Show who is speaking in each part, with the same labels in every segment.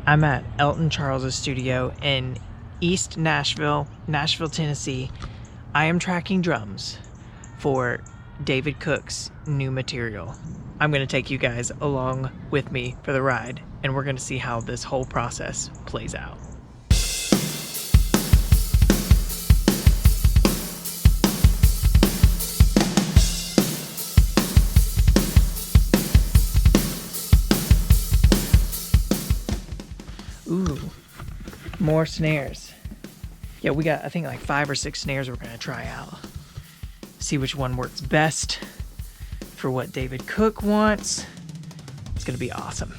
Speaker 1: I'm at Elton Charles' studio in East Nashville, Tennessee. I am tracking drums for David Cook's new material. I'm going to take you guys along with me for the ride, and we're going to see how this whole process plays out. Ooh, more snares. Yeah, we got, I think, like 5 or 6 snares we're gonna try out. See which one works best for what David Cook wants. It's gonna be awesome.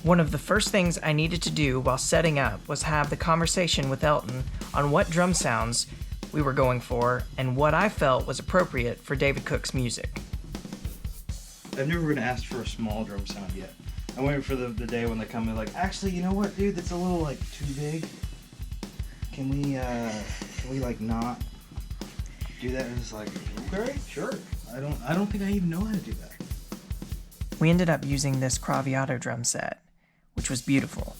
Speaker 1: One of the first things I needed to do while setting up was have the conversation with Elton on what drum sounds we were going for and what I felt was appropriate for David Cook's music.
Speaker 2: I've never been asked for a small drum sound yet. I'm waiting for the day when they come in like, actually, you know what, dude, that's a little like too big. Can we like not do that? And it's like, okay, sure. I don't think I even know how to do that.
Speaker 1: We ended up using this Craviotto drum set, which was beautiful.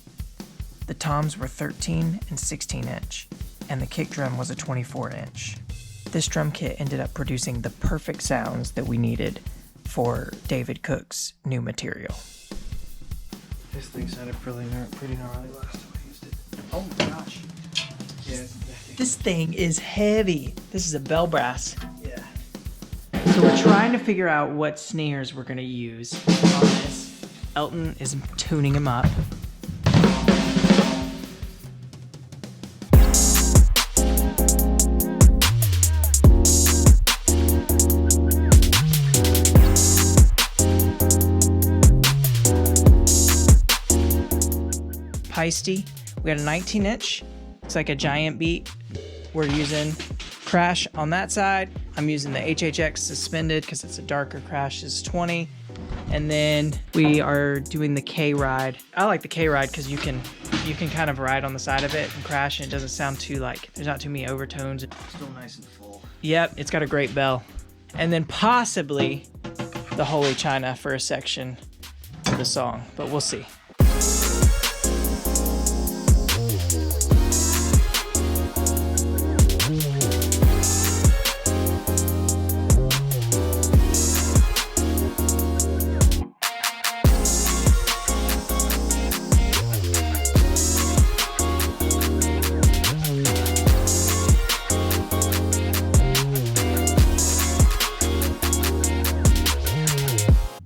Speaker 1: The toms were 13 and 16 inch, and the kick drum was a 24 inch. This drum kit ended up producing the perfect sounds that we needed for David Cook's new material.
Speaker 2: This thing sounded pretty gnarly last time I used it. Oh my gosh. Yeah.
Speaker 1: This thing is heavy. This is a bell brass.
Speaker 2: Yeah.
Speaker 1: So we're trying to figure out what snares we're gonna use on this. Elton is tuning them up. Heisty. We got a 19 inch. It's like a giant beat. We're using crash on that side. I'm using the HHX suspended because it's a darker crash is 20. And then we are doing the K ride. I like the K ride because you can kind of ride on the side of it and crash, and it doesn't sound too like, there's not too many overtones.
Speaker 2: Still nice and full.
Speaker 1: Yep, it's got a great bell. And then possibly the Holy China for a section of the song, but we'll see.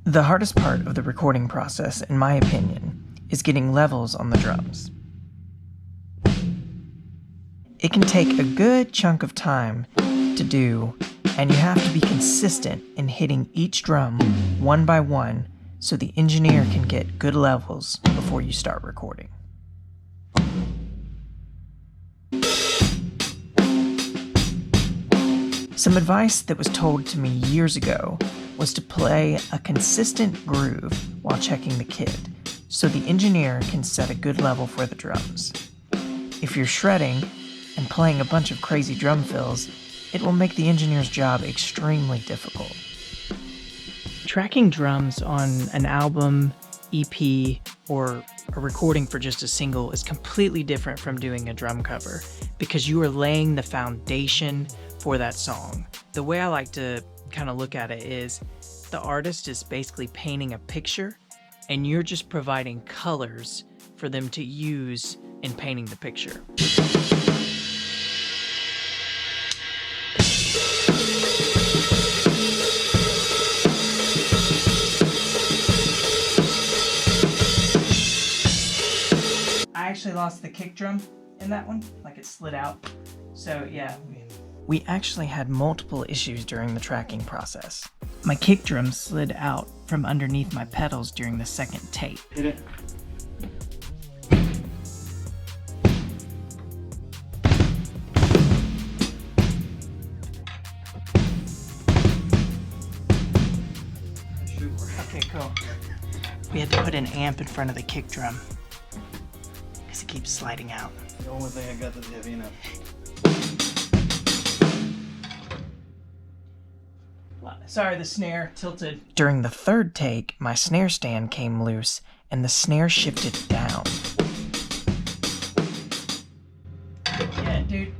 Speaker 1: The hardest part of the recording process, in my opinion, is getting levels on the drums. It can take a good chunk of time to do, and you have to be consistent in hitting each drum one by one so the engineer can get good levels before you start recording. Some advice that was told to me years ago was to play a consistent groove while checking the kit, so the engineer can set a good level for the drums. If you're shredding and playing a bunch of crazy drum fills, it will make the engineer's job extremely difficult. Tracking drums on an album, EP, or a recording for just a single is completely different from doing a drum cover because you are laying the foundation for that song. The way I like to kind of look at it is the artist is basically painting a picture and you're just providing colors for them to use in painting the picture. I actually lost the kick drum in that one, like it slid out. So yeah, we actually had multiple issues during the tracking process. My kick drum slid out from underneath my pedals during the second take.
Speaker 2: Hit it.
Speaker 1: Okay, cool. We had to put an amp in front of the kick drum because it keeps sliding out.
Speaker 2: The only thing I got that's heavy enough.
Speaker 1: Sorry, the snare tilted. During the third take, my snare stand came loose and the snare shifted down.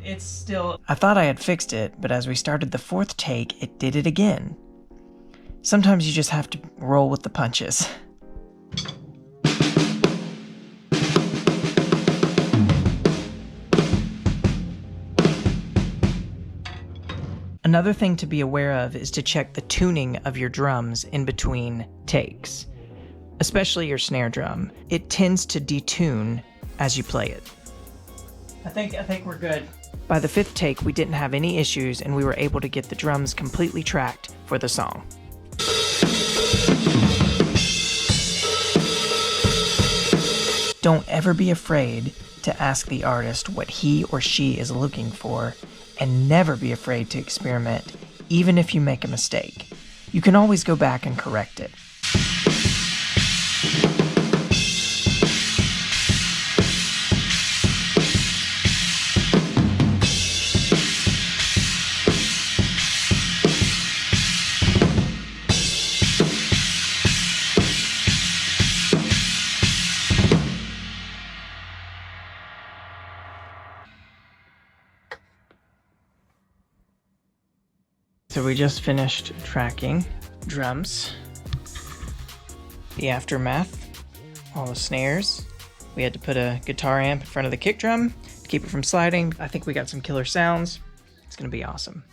Speaker 1: it's still... I thought I had fixed it, but as we started the fourth take, it did it again. Sometimes you just have to roll with the punches. Another thing to be aware of is to check the tuning of your drums in between takes, especially your snare drum. It tends to detune as you play it. I think we're good. By the fifth take, we didn't have any issues and we were able to get the drums completely tracked for the song. Don't ever be afraid to ask the artist what he or she is looking for, and never be afraid to experiment, even if you make a mistake. You can always go back and correct it. So we just finished tracking drums, the aftermath, all the snares. We had to put a guitar amp in front of the kick drum to keep it from sliding. I think we got some killer sounds. It's gonna be awesome.